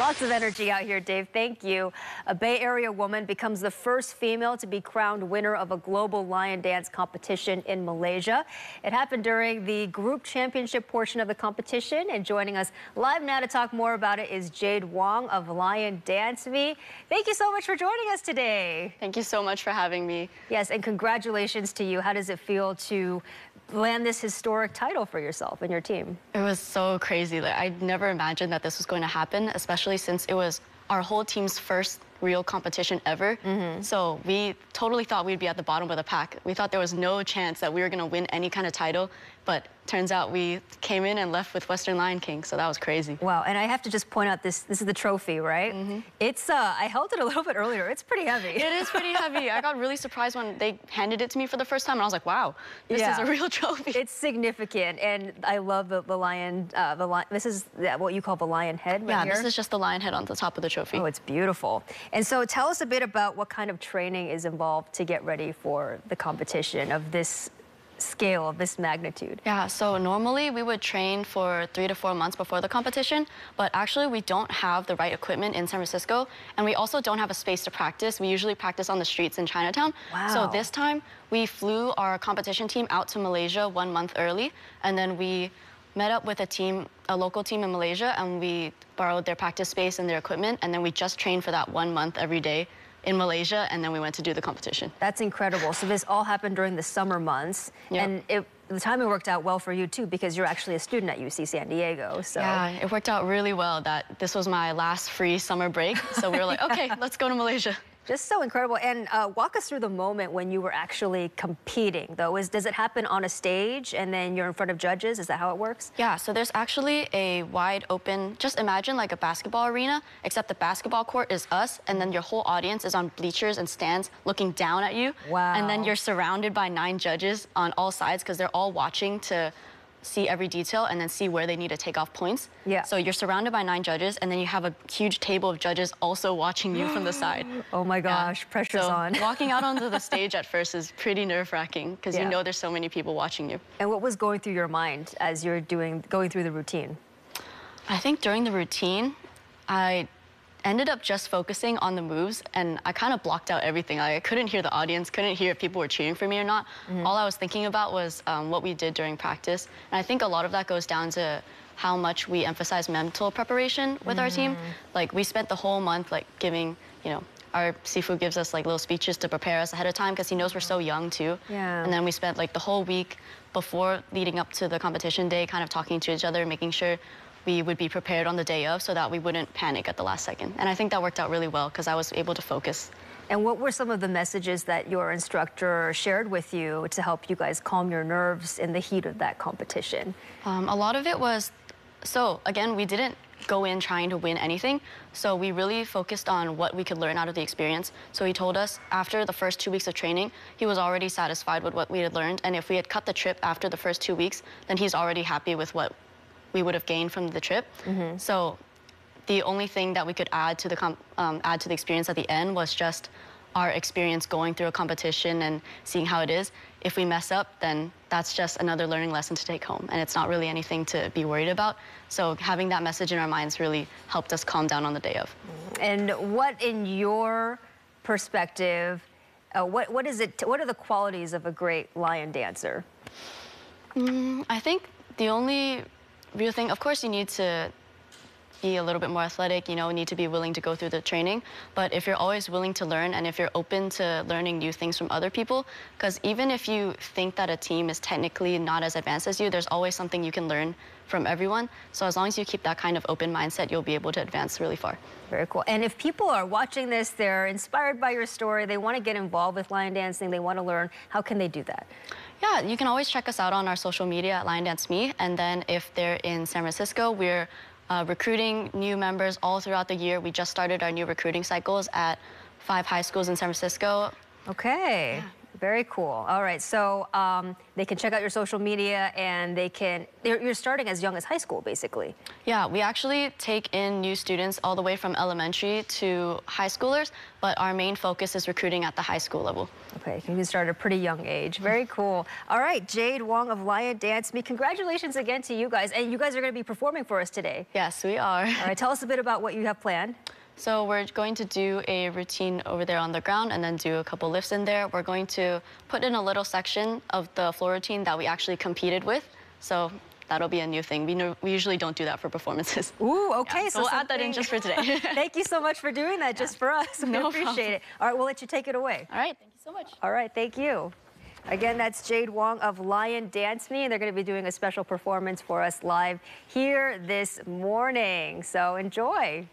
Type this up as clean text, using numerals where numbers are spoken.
Lots of energy out here, Dave. Thank you. A Bay Area woman becomes the first female to be crowned winner of a global lion dance competition in Malaysia. It happened during the group championship portion of the competition. And joining us live now to talk more about it is Jade Wong of Lion Dance Me. Thank you so much for joining us today. Thank you so much for having me. Yes, and congratulations to you. How does it feel to land this historic title for yourself and your team? It was so crazy. Like, I never imagined that this was going to happen, especially since it was our whole team's first real competition ever. So we totally thought we'd be at the bottom of the pack. We thought there was no chance that we were going to win any kind of title, but turns out we came in and left with Western Lion King, so that was crazy. Wow, and I have to just point out this is the trophy, right? It's, I held it a little bit earlier. It's pretty heavy. It is pretty heavy. I got really surprised when they handed it to me for the first time, and I was like, wow, this is a real trophy. It's significant, and I love the lion, this is what you call the lion head right here? This is just the lion head on the top of the trophy. Oh, it's beautiful. And so tell us a bit about what kind of training is involved to get ready for the competition of this scale, of this magnitude. Yeah, so normally we would train for 3 to 4 months before the competition, but actually we don't have the right equipment in San Francisco, and we also don't have a space to practice. We usually practice on the streets in Chinatown. Wow. So this time we flew our competition team out to Malaysia 1 month early, and then we met up with a local team in Malaysia, and we borrowed their practice space and their equipment, and then we just trained for that 1 month every day in Malaysia, and then we went to do the competition. That's incredible. So this all happened during the summer months, and the timing worked out well for you too, because you're actually a student at UC San Diego. So yeah, it worked out really well that this was my last free summer break. So we were like, okay, let's go to Malaysia. Just so incredible. And walk us through the moment when you were actually competing, though. Does it happen on a stage and then you're in front of judges? Is that how it works? Yeah, so there's actually a wide open, just imagine like a basketball arena, except the basketball court is us, and then your whole audience is on bleachers and stands looking down at you. Wow. And then you're surrounded by 9 judges on all sides because they're all watching to see every detail and then see where they need to take off points. Yeah. So you're surrounded by 9 judges, and then you have a huge table of judges also watching you from the side. Oh my gosh, pressure's on. Walking out onto the stage at first is pretty nerve-wracking because you know there's so many people watching you. And what was going through your mind as you're going through the routine? I think during the routine, I ended up just focusing on the moves, and I kind of blocked out everything. I couldn't hear the audience, couldn't hear if people were cheering for me or not. All I was thinking about was what we did during practice. And I think a lot of that goes down to how much we emphasize mental preparation with our team. Like, we spent the whole month like giving, our Sifu gives us like little speeches to prepare us ahead of time because he knows we're so young too. Yeah. And then we spent like the whole week before leading up to the competition day kind of talking to each other, making sure we would be prepared on the day of so that we wouldn't panic at the last second. And I think that worked out really well because I was able to focus. And what were some of the messages that your instructor shared with you to help you guys calm your nerves in the heat of that competition? A lot of it was, so again, we didn't go in trying to win anything. So we really focused on what we could learn out of the experience. So he told us after the first 2 weeks of training, he was already satisfied with what we had learned. And if we had cut the trip after the first 2 weeks, then he's already happy with what we would have gained from the trip. So the only thing that we could add to the experience at the end was just our experience going through a competition and seeing how it is. If we mess up, then that's just another learning lesson to take home, and it's not really anything to be worried about. So having that message in our minds really helped us calm down on the day of. And what, in your perspective, what are the qualities of a great lion dancer? I think the only real thing, of course, you need to be a little bit more athletic, need to be willing to go through the training. But if you're always willing to learn, and if you're open to learning new things from other people, because even if you think that a team is technically not as advanced as you, there's always something you can learn from everyone. So as long as you keep that kind of open mindset, you'll be able to advance really far. Very cool. And if people are watching this, they're inspired by your story, they want to get involved with lion dancing, they want to learn, how can they do that? Yeah, you can always check us out on our social media at Lion Dance Me. And then if they're in San Francisco, we're recruiting new members all throughout the year. We just started our new recruiting cycles at 5 high schools in San Francisco. Okay. Very cool. All right, so they can check out your social media, and you're starting as young as high school, basically. Yeah, we actually take in new students all the way from elementary to high schoolers, but our main focus is recruiting at the high school level. Okay, you can start at a pretty young age. Very cool. All right, Jade Wong of Lion Dance Me, congratulations again to you guys. And you guys are going to be performing for us today. Yes, we are. All right, tell us a bit about what you have planned. So we're going to do a routine over there on the ground and then do a couple lifts in there. We're going to put in a little section of the floor routine that we actually competed with. So that'll be a new thing. We usually don't do that for performances. Ooh, okay. Yeah, so we'll add that in just for today. Thank you so much for doing that just for us. We appreciate it. All right, we'll let you take it away. All right, thank you so much. All right, thank you. Again, that's Jade Wong of Lion Dance Me, and they're going to be doing a special performance for us live here this morning. So enjoy.